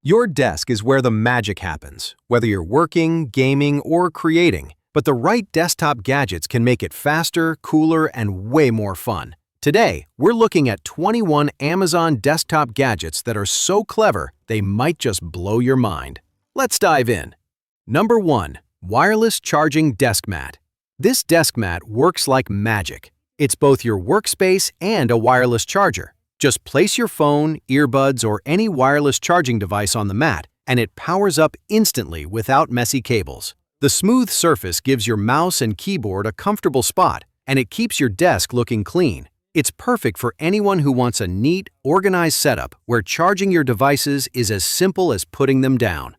Your desk is where the magic happens, whether you're working, gaming, or creating. But the right desktop gadgets can make it faster, cooler, and way more fun. Today, we're looking at 21 Amazon desktop gadgets that are so clever they might just blow your mind. Let's dive in. Number 1. Wireless Charging Desk Mat. This desk mat works like magic. It's both your workspace and a wireless charger. Just place your phone, earbuds, or any wireless charging device on the mat, and it powers up instantly without messy cables. The smooth surface gives your mouse and keyboard a comfortable spot, and it keeps your desk looking clean. It's perfect for anyone who wants a neat, organized setup where charging your devices is as simple as putting them down.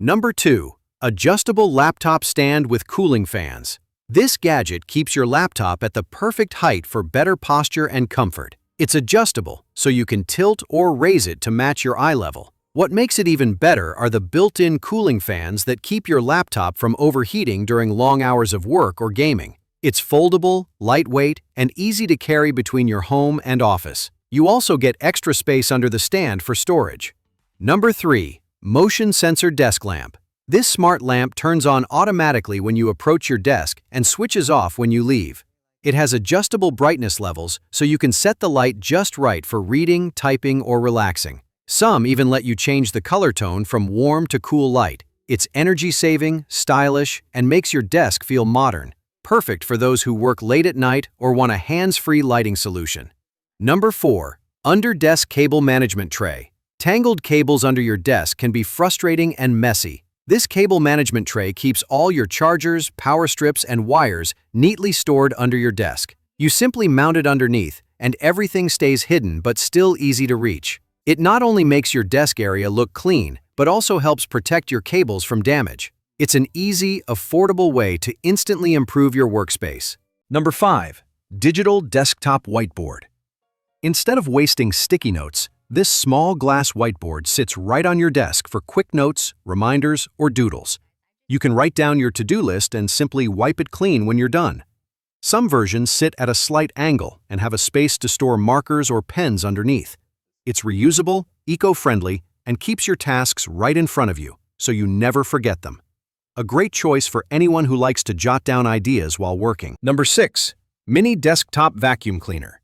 Number 2. Adjustable Laptop Stand with Cooling Fans. This gadget keeps your laptop at the perfect height for better posture and comfort. It's adjustable, so you can tilt or raise it to match your eye level. What makes it even better are the built-in cooling fans that keep your laptop from overheating during long hours of work or gaming. It's foldable, lightweight, and easy to carry between your home and office. You also get extra space under the stand for storage. Number 3. Motion Sensor Desk Lamp. This smart lamp turns on automatically when you approach your desk and switches off when you leave. It has adjustable brightness levels, so you can set the light just right for reading, typing, or relaxing. Some even let you change the color tone from warm to cool light. It's energy-saving, stylish, and makes your desk feel modern. Perfect for those who work late at night or want a hands-free lighting solution. Number 4. Under-Desk Cable Management Tray. Tangled cables under your desk can be frustrating and messy. This cable management tray keeps all your chargers, power strips, and wires neatly stored under your desk. You simply mount it underneath, and everything stays hidden but still easy to reach. It not only makes your desk area look clean, but also helps protect your cables from damage. It's an easy, affordable way to instantly improve your workspace. Number 5. Digital Desktop Whiteboard. Instead of wasting sticky notes, this small glass whiteboard sits right on your desk for quick notes, reminders, or doodles. You can write down your to-do list and simply wipe it clean when you're done. Some versions sit at a slight angle and have a space to store markers or pens underneath. It's reusable, eco-friendly, and keeps your tasks right in front of you, so you never forget them. A great choice for anyone who likes to jot down ideas while working. Number 6. Mini Desktop Vacuum Cleaner.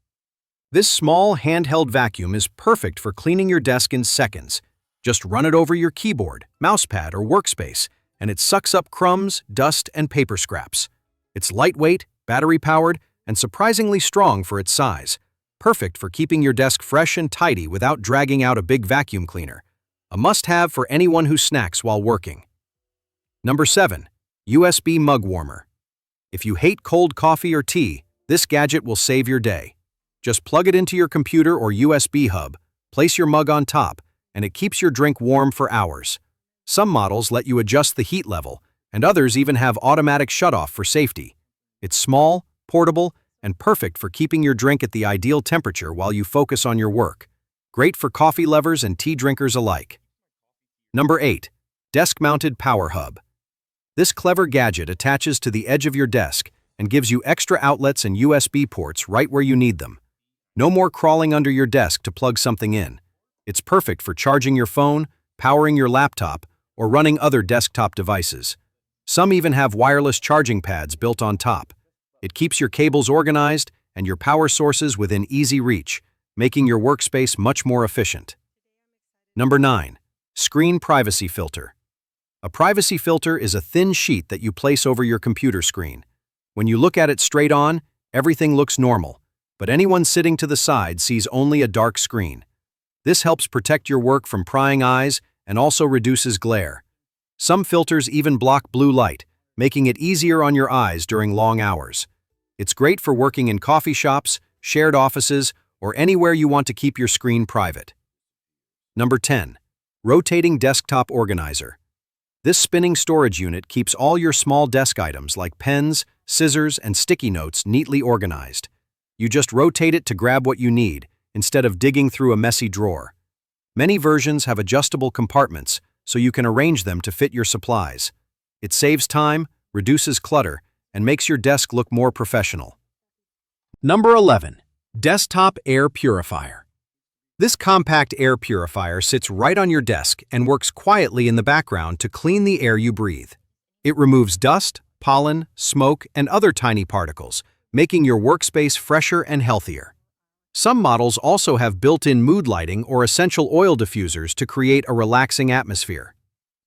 This small handheld vacuum is perfect for cleaning your desk in seconds. Just run it over your keyboard, mousepad, or workspace, and it sucks up crumbs, dust, and paper scraps. It's lightweight, battery-powered, and surprisingly strong for its size. Perfect for keeping your desk fresh and tidy without dragging out a big vacuum cleaner. A must-have for anyone who snacks while working. Number 7. USB Mug Warmer. If you hate cold coffee or tea, this gadget will save your day. Just plug it into your computer or USB hub, place your mug on top, and it keeps your drink warm for hours. Some models let you adjust the heat level, and others even have automatic shutoff for safety. It's small, portable, and perfect for keeping your drink at the ideal temperature while you focus on your work. Great for coffee lovers and tea drinkers alike. Number 8. Desk-Mounted Power Hub. This clever gadget attaches to the edge of your desk and gives you extra outlets and USB ports right where you need them. No more crawling under your desk to plug something in. It's perfect for charging your phone, powering your laptop, or running other desktop devices. Some even have wireless charging pads built on top. It keeps your cables organized and your power sources within easy reach, making your workspace much more efficient. Number 9. Screen Privacy Filter. A privacy filter is a thin sheet that you place over your computer screen. When you look at it straight on, everything looks normal, but anyone sitting to the side sees only a dark screen. This helps protect your work from prying eyes and also reduces glare. Some filters even block blue light, making it easier on your eyes during long hours. It's great for working in coffee shops, shared offices, or anywhere you want to keep your screen private. Number 10. Rotating Desktop Organizer. This spinning storage unit keeps all your small desk items like pens, scissors, and sticky notes neatly organized. You just rotate it to grab what you need, instead of digging through a messy drawer. Many versions have adjustable compartments, so you can arrange them to fit your supplies. It saves time, reduces clutter, and makes your desk look more professional. Number 11. Desktop Air Purifier. This compact air purifier sits right on your desk and works quietly in the background to clean the air you breathe. It removes dust, pollen, smoke, and other tiny particles, making your workspace fresher and healthier. Some models also have built-in mood lighting or essential oil diffusers to create a relaxing atmosphere.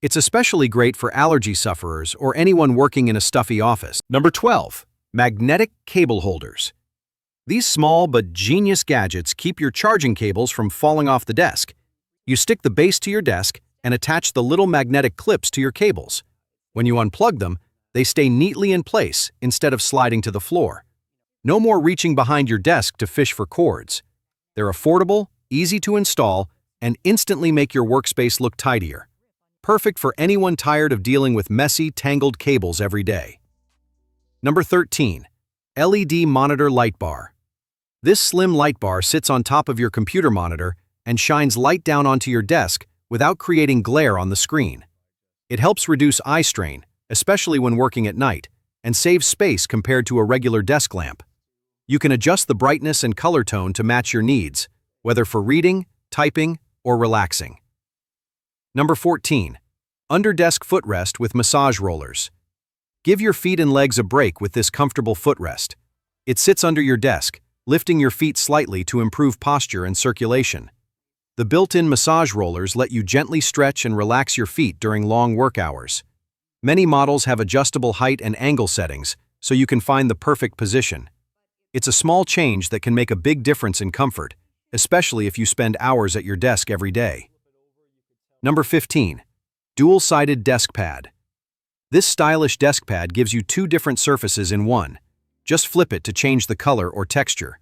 It's especially great for allergy sufferers or anyone working in a stuffy office. Number 12. Magnetic cable holders. These small but genius gadgets keep your charging cables from falling off the desk. You stick the base to your desk and attach the little magnetic clips to your cables. When you unplug them, they stay neatly in place instead of sliding to the floor. No more reaching behind your desk to fish for cords. They're affordable, easy to install, and instantly make your workspace look tidier. Perfect for anyone tired of dealing with messy, tangled cables every day. Number 13. LED Monitor Light Bar. This slim light bar sits on top of your computer monitor and shines light down onto your desk without creating glare on the screen. It helps reduce eye strain, especially when working at night, and saves space compared to a regular desk lamp. You can adjust the brightness and color tone to match your needs, whether for reading, typing, or relaxing. Number 14. Under-desk footrest with massage rollers. Give your feet and legs a break with this comfortable footrest. It sits under your desk, lifting your feet slightly to improve posture and circulation. The built-in massage rollers let you gently stretch and relax your feet during long work hours. Many models have adjustable height and angle settings, so you can find the perfect position. It's a small change that can make a big difference in comfort, especially if you spend hours at your desk every day. Number 15. Dual-sided desk pad. This stylish desk pad gives you two different surfaces in one. Just flip it to change the color or texture.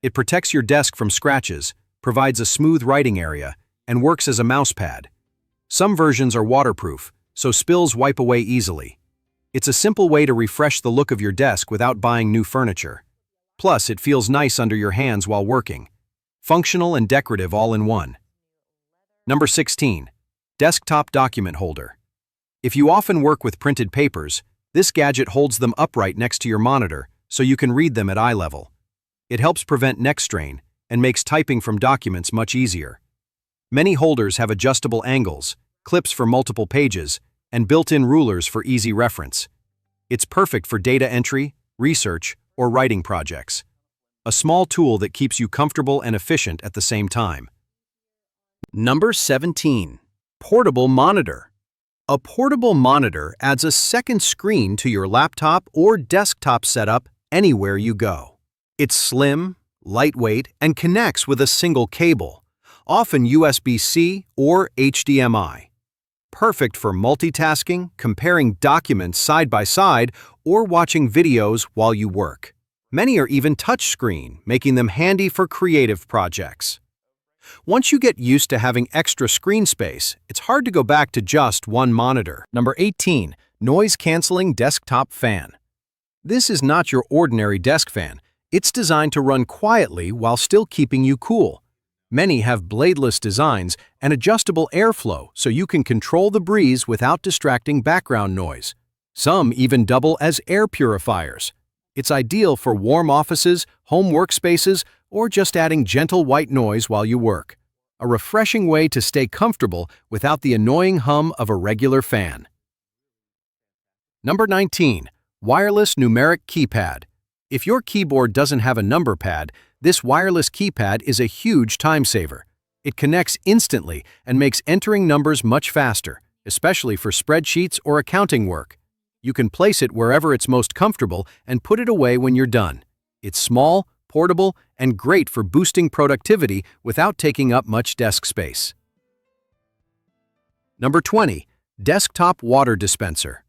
It protects your desk from scratches, provides a smooth writing area, and works as a mouse pad. Some versions are waterproof, so spills wipe away easily. It's a simple way to refresh the look of your desk without buying new furniture. Plus, it feels nice under your hands while working. Functional and decorative all in one. Number 16. Desktop Document Holder. If you often work with printed papers, this gadget holds them upright next to your monitor so you can read them at eye level. It helps prevent neck strain and makes typing from documents much easier. Many holders have adjustable angles, clips for multiple pages, and built-in rulers for easy reference. It's perfect for data entry, research, or writing projects. A small tool that keeps you comfortable and efficient at the same time. Number 17. Portable Monitor. A portable monitor adds a second screen to your laptop or desktop setup anywhere you go. It's slim, lightweight, and connects with a single cable, often USB-C or HDMI. Perfect for multitasking, comparing documents side by side, or watching videos while you work. Many are even touchscreen, making them handy for creative projects. Once you get used to having extra screen space, it's hard to go back to just one monitor. Number 18. Noise-canceling desktop fan. This is not your ordinary desk fan. It's designed to run quietly while still keeping you cool. Many have bladeless designs and adjustable airflow so you can control the breeze without distracting background noise. Some even double as air purifiers. It's ideal for warm offices, home workspaces, or just adding gentle white noise while you work. A refreshing way to stay comfortable without the annoying hum of a regular fan. Number 19. Wireless Numeric Keypad. If your keyboard doesn't have a number pad, this wireless keypad is a huge time saver. It connects instantly and makes entering numbers much faster, especially for spreadsheets or accounting work. You can place it wherever it's most comfortable and put it away when you're done. It's small, portable, and great for boosting productivity without taking up much desk space. Number 20. Desktop Water Dispenser.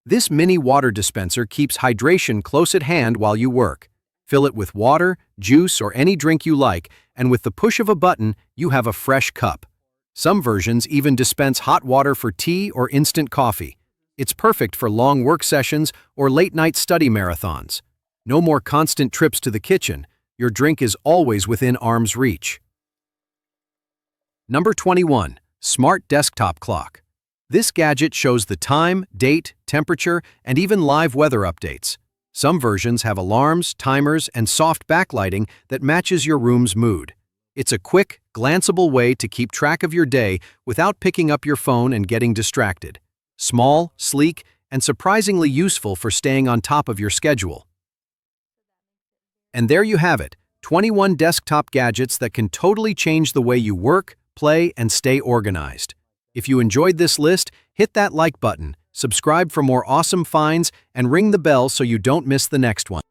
This mini water dispenser keeps hydration close at hand while you work. Fill it with water, juice, or any drink you like, and with the push of a button, you have a fresh cup. Some versions even dispense hot water for tea or instant coffee. It's perfect for long work sessions or late-night study marathons. No more constant trips to the kitchen. Your drink is always within arm's reach. Number 21. Smart Desktop Clock. This gadget shows the time, date, temperature, and even live weather updates. Some versions have alarms, timers, and soft backlighting that matches your room's mood. It's a quick, glanceable way to keep track of your day without picking up your phone and getting distracted. Small, sleek, and surprisingly useful for staying on top of your schedule. And there you have it, 21 desktop gadgets that can totally change the way you work, play, and stay organized. If you enjoyed this list, hit that like button, subscribe for more awesome finds, and ring the bell so you don't miss the next one.